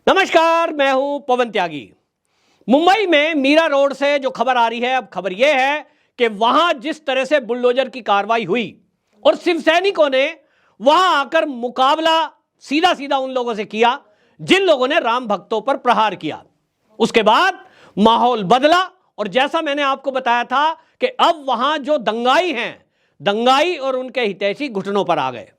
नमस्कार, मैं हूं पवन त्यागी। मुंबई में मीरा रोड से जो खबर आ रही है, अब खबर यह है कि वहां जिस तरह से बुलडोजर की कार्रवाई हुई और शिव सैनिकों ने वहां आकर मुकाबला सीधा सीधा उन लोगों से किया जिन लोगों ने राम भक्तों पर प्रहार किया। उसके बाद माहौल बदला और जैसा मैंने आपको बताया था कि अब वहां जो दंगाई हैं, दंगाई और उनके हितैषी घुटनों पर आ गए।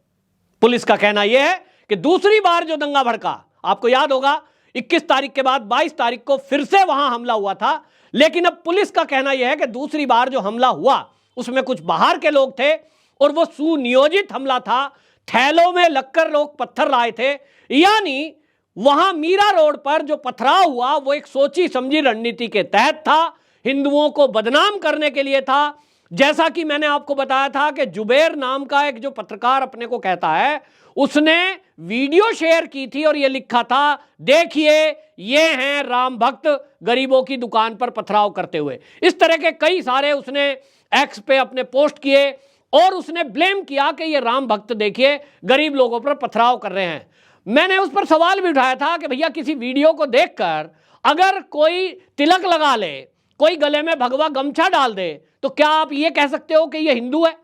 पुलिस का कहना यह है कि दूसरी बार जो दंगा भड़का, आपको याद होगा 21 तारीख के बाद 22 तारीख को फिर से वहां हमला हुआ था, लेकिन अब पुलिस का कहना यह है कि दूसरी बार जो हमला हुआ उसमें कुछ बाहर के लोग थे और वो सुनियोजित हमला था। थैलों में लगकर लोग पत्थर लाए थे, यानी वहां मीरा रोड पर जो पथराव हुआ वो एक सोची समझी रणनीति के तहत था, हिंदुओं को बदनाम करने के लिए था। जैसा कि मैंने आपको बताया था कि जुबेर नाम का एक जो पत्रकार अपने को कहता है, उसने वीडियो शेयर की थी और यह लिखा था, देखिए ये हैं राम भक्त गरीबों की दुकान पर पथराव करते हुए। इस तरह के कई सारे उसने एक्स पे अपने पोस्ट किए और उसने ब्लेम किया कि ये राम भक्त देखिए गरीब लोगों पर पथराव कर रहे हैं। मैंने उस पर सवाल भी उठाया था कि भैया किसी वीडियो को देखकर अगर कोई तिलक लगा ले, कोई गले में भगवा गमछा डाल दे, तो क्या आप ये कह सकते हो कि ये हिंदू है?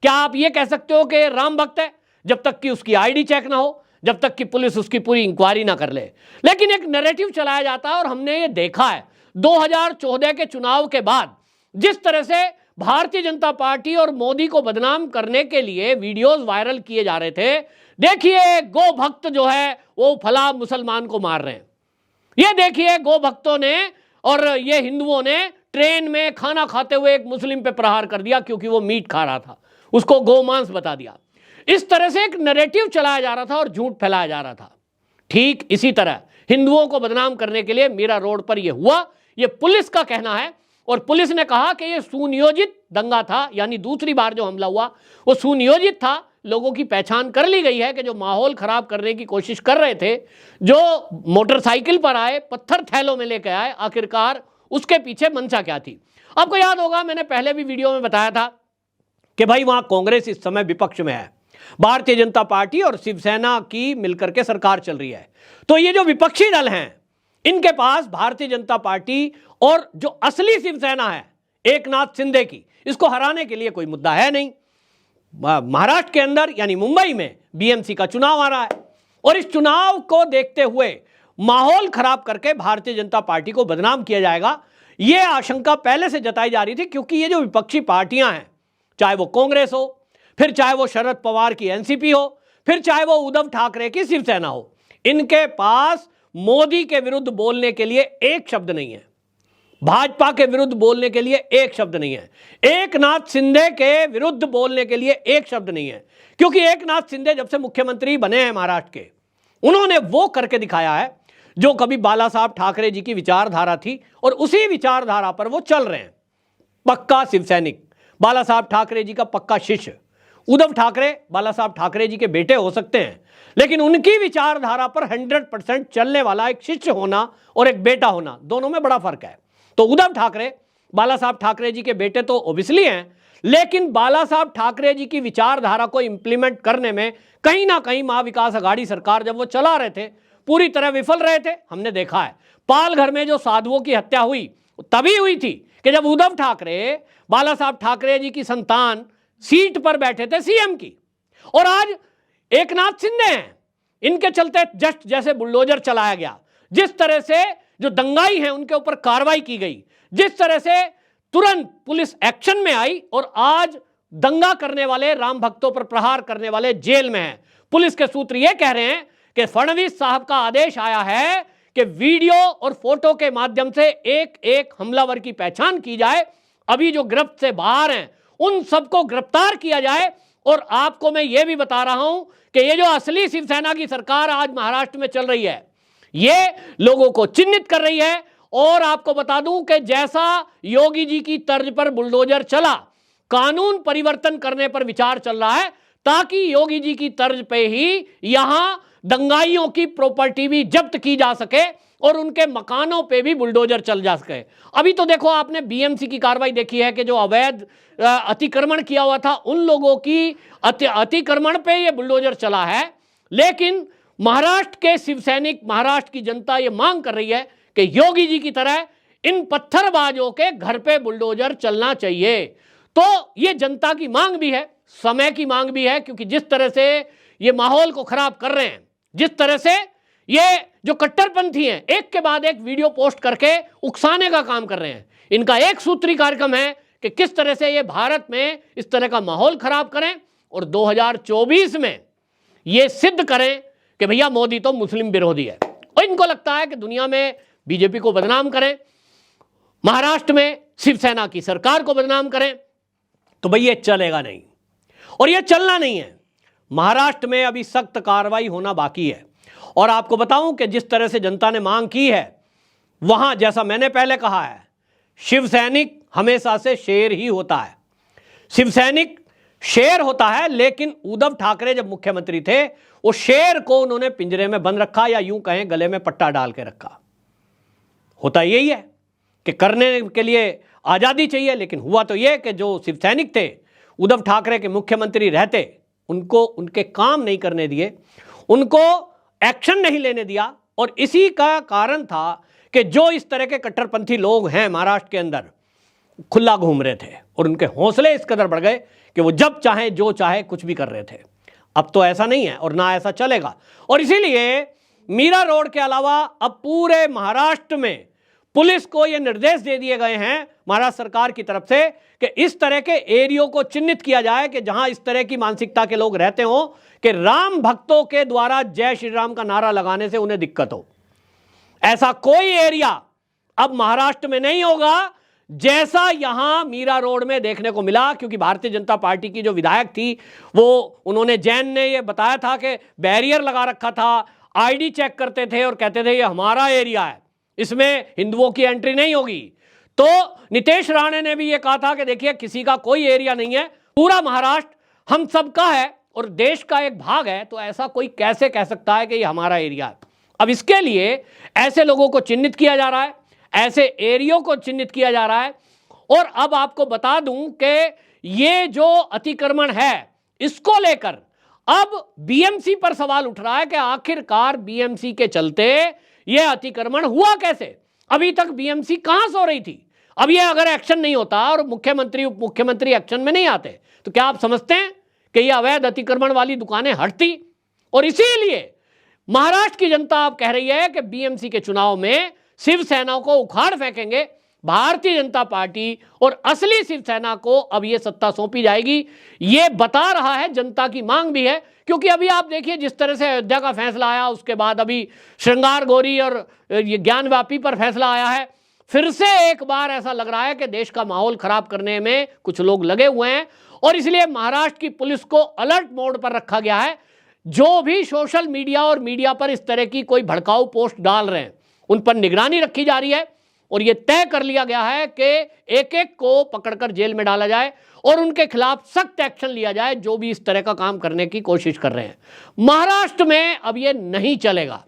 क्या आप ये कह सकते हो कि ये राम भक्त है? जब तक कि उसकी आईडी चेक ना हो, जब तक कि पुलिस उसकी पूरी इंक्वायरी ना कर ले। लेकिन एक नैरेटिव चलाया जाता है और हमने ये देखा है 2014 के चुनाव के बाद जिस तरह से भारतीय जनता पार्टी और मोदी को बदनाम करने के लिए वीडियोस वायरल किए जा रहे थे। देखिए गो भक्त जो है वो फला मुसलमान को मार रहे हैं, ये देखिए गो भक्तों ने और ये हिंदुओं ने ट्रेन में खाना खाते हुए एक मुस्लिम पे प्रहार कर दिया क्योंकि वो मीट खा रहा था, उसको गोमांस बता दिया। इस तरह से एक नैरेटिव चलाया जा रहा था और झूठ फैलाया जा रहा था। ठीक इसी तरह हिंदुओं को बदनाम करने के लिए मीरा रोड पर यह हुआ, यह पुलिस का कहना है। और पुलिस ने कहा कि यह सुनियोजित दंगा था, यानी दूसरी बार जो हमला हुआ वो सुनियोजित था। लोगों की पहचान कर ली गई है कि जो माहौल खराब करने की कोशिश कर रहे थे, जो मोटरसाइकिल पर आए, पत्थर थैलों में लेकर आए, आखिरकार उसके पीछे मंशा क्या थी। आपको याद होगा मैंने पहले भी वीडियो में बताया था कि भाई वहां कांग्रेस इस समय विपक्ष में है, भारतीय जनता पार्टी और शिवसेना की मिलकर के सरकार चल रही है। तो ये जो विपक्षी दल हैं, इनके पास भारतीय जनता पार्टी और जो असली शिवसेना है एकनाथ शिंदे की, इसको हराने के लिए कोई मुद्दा है नहीं। महाराष्ट्र के अंदर यानी मुंबई में बीएमसी का चुनाव आ रहा है और इस चुनाव को देखते हुए माहौल खराब करके भारतीय जनता पार्टी को बदनाम किया जाएगा, यह आशंका पहले से जताई जा रही थी। क्योंकि ये जो विपक्षी पार्टियां हैं, चाहे वो कांग्रेस हो, फिर चाहे वो शरद पवार की एनसीपी हो, फिर चाहे वो उद्धव ठाकरे की शिवसेना हो, इनके पास मोदी के विरुद्ध बोलने के लिए एक शब्द नहीं है, भाजपा के विरुद्ध बोलने के लिए एक शब्द नहीं है, एकनाथ शिंदे के विरुद्ध बोलने के लिए एक शब्द नहीं है। क्योंकि एकनाथ शिंदे जब से मुख्यमंत्री बने हैं महाराष्ट्र के, उन्होंने वो करके दिखाया है जो कभी बाला साहब ठाकरे जी की विचारधारा थी और उसी विचारधारा पर वो चल रहे हैं। पक्का शिवसैनिक, बाला साहब ठाकरे जी का पक्का शिष्य। उद्धव ठाकरे बाला साहब ठाकरे जी के बेटे हो सकते हैं, लेकिन उनकी विचारधारा पर 100% चलने वाला एक शिष्य होना और एक बेटा होना, दोनों में बड़ा फर्क है। तो उद्धव ठाकरे बाला साहब ठाकरे जी के बेटे तो ओबियसली हैं, लेकिन बाला साहब ठाकरे जी की विचारधारा को इंप्लीमेंट करने में कहीं ना कहीं महाविकास अघाड़ी सरकार जब वो चला रहे थे पूरी तरह विफल रहे थे। हमने देखा है पालघर में जो साधुओं की हत्या हुई तभी हुई थी कि जब उद्धव ठाकरे बाला साहब ठाकरे जी की संतान सीट पर बैठे थे सीएम की। और आज एकनाथ शिंदे हैं, इनके चलते जस्ट जैसे बुलडोजर चलाया गया, जिस तरह से जो दंगाई हैं उनके ऊपर कार्रवाई की गई, जिस तरह से तुरंत पुलिस एक्शन में आई और आज दंगा करने वाले राम भक्तों पर प्रहार करने वाले जेल में हैं। पुलिस के सूत्र यह कह रहे हैं कि फडणवीस साहब का आदेश आया है कि वीडियो और फोटो के माध्यम से एक एक हमलावर की पहचान की जाए, अभी जो गिरफ्त से बाहर हैं उन सबको गिरफ्तार किया जाए। और आपको मैं यह भी बता रहा हूं कि ये जो असली शिवसेना की सरकार आज महाराष्ट्र में चल रही है, ये लोगों को चिन्हित कर रही है। और आपको बता दूं कि जैसा योगी जी की तर्ज पर बुलडोजर चला, कानून परिवर्तन करने पर विचार चल रहा है ताकि योगी जी की तर्ज पे ही यहां दंगाइयों की प्रॉपर्टी भी जब्त की जा सके और उनके मकानों पे भी बुलडोजर चल जा सके। अभी तो देखो आपने बीएमसी की कार्रवाई देखी है कि जो अवैध अतिक्रमण किया हुआ था उन लोगों की अतिक्रमण पे ये बुलडोजर चला है, लेकिन महाराष्ट्र के शिवसैनिक, महाराष्ट्र की जनता ये मांग कर रही है कि योगी जी की तरह इन पत्थरबाजों के घर पे बुलडोजर चलना चाहिए। तो ये जनता की मांग भी है, समय की मांग भी है, क्योंकि जिस तरह से ये माहौल को खराब कर रहे हैं, जिस तरह से ये जो कट्टरपंथी हैं एक के बाद एक वीडियो पोस्ट करके उकसाने का काम कर रहे हैं, इनका एक सूत्री कार्यक्रम है कि किस तरह से ये भारत में इस तरह का माहौल खराब करें और 2024 में ये सिद्ध करें कि भैया मोदी तो मुस्लिम विरोधी है। और इनको लगता है कि दुनिया में बीजेपी को बदनाम करें, महाराष्ट्र में शिवसेना की सरकार को बदनाम करें, तो भैया ये चलेगा नहीं और ये चलना नहीं है। महाराष्ट्र में अभी सख्त कार्रवाई होना बाकी है। और आपको बताऊं कि जिस तरह से जनता ने मांग की है, वहां जैसा मैंने पहले कहा है, शिवसैनिक हमेशा से शेर ही होता है, शिवसैनिक शेर होता है। लेकिन उद्धव ठाकरे जब मुख्यमंत्री थे, वो शेर को उन्होंने पिंजरे में बंद रखा, या यूं कहें गले में पट्टा डाल के रखा। होता यही है कि करने के लिए आजादी चाहिए, लेकिन हुआ तो यह कि जो शिवसैनिक थे, उद्धव ठाकरे के मुख्यमंत्री रहते, उनको उनके काम नहीं करने दिए, उनको एक्शन नहीं लेने दिया। और इसी का कारण था कि जो इस तरह के कट्टरपंथी लोग हैं महाराष्ट्र के अंदर, खुला घूम रहे थे और उनके हौसले इस कदर बढ़ गए कि वो जब चाहे जो चाहे कुछ भी कर रहे थे। अब तो ऐसा नहीं है और ना ऐसा चलेगा। और इसीलिए मीरा रोड के अलावा अब पूरे महाराष्ट्र में पुलिस को यह निर्देश दे दिए गए हैं महाराष्ट्र सरकार की तरफ से कि इस तरह के एरियो को चिन्हित किया जाए कि जहां इस तरह की मानसिकता के लोग रहते हो कि राम भक्तों के द्वारा जय श्री राम का नारा लगाने से उन्हें दिक्कत हो। ऐसा कोई एरिया अब महाराष्ट्र में नहीं होगा जैसा यहां मीरा रोड में देखने को मिला। क्योंकि भारतीय जनता पार्टी की जो विधायक थी, वो उन्होंने जैन ने ये बताया था कि बैरियर लगा रखा था, आईडी चेक करते थे और कहते थे ये हमारा एरिया है, इसमें हिंदुओं की एंट्री नहीं होगी। तो नीतीश राणे ने भी ये कहा था कि देखिए किसी का कोई एरिया नहीं है, पूरा महाराष्ट्र हम सबका है और देश का एक भाग है, तो ऐसा कोई कैसे कह सकता है कि ये हमारा एरिया है। अब इसके लिए ऐसे लोगों को चिन्हित किया जा रहा है, ऐसे एरियो को चिन्हित किया जा रहा है। और अब आपको बता दूं कि ये जो अतिक्रमण है, इसको लेकर अब बीएमसी पर सवाल उठ रहा है कि आखिरकार बीएमसी के चलते यह अतिक्रमण हुआ कैसे। अभी तक बीएमसी कहां सो रही थी। अब ये अगर एक्शन नहीं होता और मुख्यमंत्री उप मुख्यमंत्री एक्शन में नहीं आते, तो क्या आप समझते हैं कि ये अवैध अतिक्रमण वाली दुकानें हटती। और इसीलिए महाराष्ट्र की जनता अब कह रही है कि बीएमसी के चुनाव में शिवसेना को उखाड़ फेंकेंगे भारतीय जनता पार्टी और असली शिवसेना को अब ये सत्ता सौंपी जाएगी। ये बता रहा है, जनता की मांग भी है। क्योंकि अभी आप देखिए जिस तरह से अयोध्या का फैसला आया, उसके बाद अभी श्रृंगार गौरी और ये ज्ञानवापी पर फैसला आया है। फिर से एक बार ऐसा लग रहा है कि देश का माहौल खराब करने में कुछ लोग लगे हुए हैं और इसलिए महाराष्ट्र की पुलिस को अलर्ट मोड पर रखा गया है। जो भी सोशल मीडिया और मीडिया पर इस तरह की कोई भड़काऊ पोस्ट डाल रहे हैं, उन पर निगरानी रखी जा रही है और यह तय कर लिया गया है कि एक एक को पकड़कर जेल में डाला जाए और उनके खिलाफ सख्त एक्शन लिया जाए जो भी इस तरह का काम करने की कोशिश कर रहे हैं। महाराष्ट्र में अब यह नहीं चलेगा।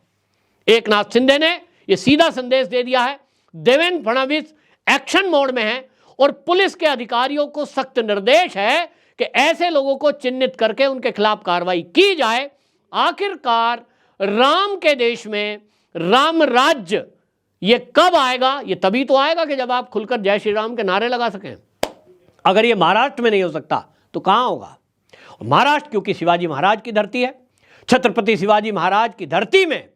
एकनाथ शिंदे ने यह सीधा संदेश दे दिया है, देवेंद्र फडणवीस एक्शन मोड में है और पुलिस के अधिकारियों को सख्त निर्देश है कि ऐसे लोगों को चिन्हित करके उनके खिलाफ कार्रवाई की जाए। आखिरकार राम के देश में राम राज्य ये कब आएगा? ये तभी तो आएगा कि जब आप खुलकर जय श्री राम के नारे लगा सकें। अगर ये महाराष्ट्र में नहीं हो सकता तो कहां होगा? महाराष्ट्र क्योंकि शिवाजी महाराज की धरती है, छत्रपति शिवाजी महाराज की धरती में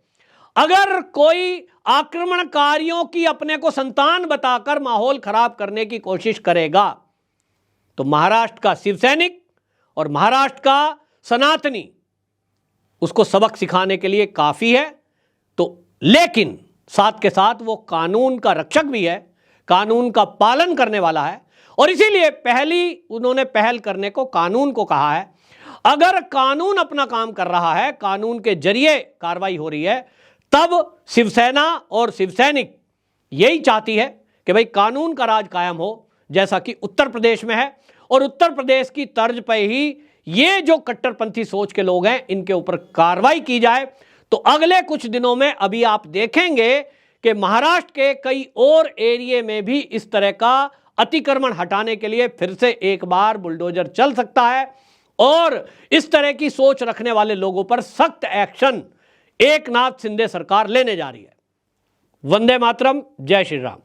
अगर कोई आक्रमणकारियों की अपने को संतान बताकर माहौल खराब करने की कोशिश करेगा तो महाराष्ट्र का शिवसैनिक और महाराष्ट्र का सनातनी उसको सबक सिखाने के लिए काफी है। तो लेकिन साथ के साथ वो कानून का रक्षक भी है, कानून का पालन करने वाला है और इसीलिए उन्होंने पहल करने को कानून को कहा है। अगर कानून अपना काम कर रहा है, कानून के जरिए कार्रवाई हो रही है, तब शिवसेना और शिवसैनिक यही चाहती है कि भाई कानून का राज कायम हो, जैसा कि उत्तर प्रदेश में है। और उत्तर प्रदेश की तर्ज पर ही ये जो कट्टरपंथी सोच के लोग हैं इनके ऊपर कार्रवाई की जाए। तो अगले कुछ दिनों में अभी आप देखेंगे कि महाराष्ट्र के कई और एरिया में भी इस तरह का अतिक्रमण हटाने के लिए फिर से एक बार बुलडोजर चल सकता है और इस तरह की सोच रखने वाले लोगों पर सख्त एक्शन एक नाथ शिंदे सरकार लेने जा रही है। वंदे मातरम, जय श्री राम।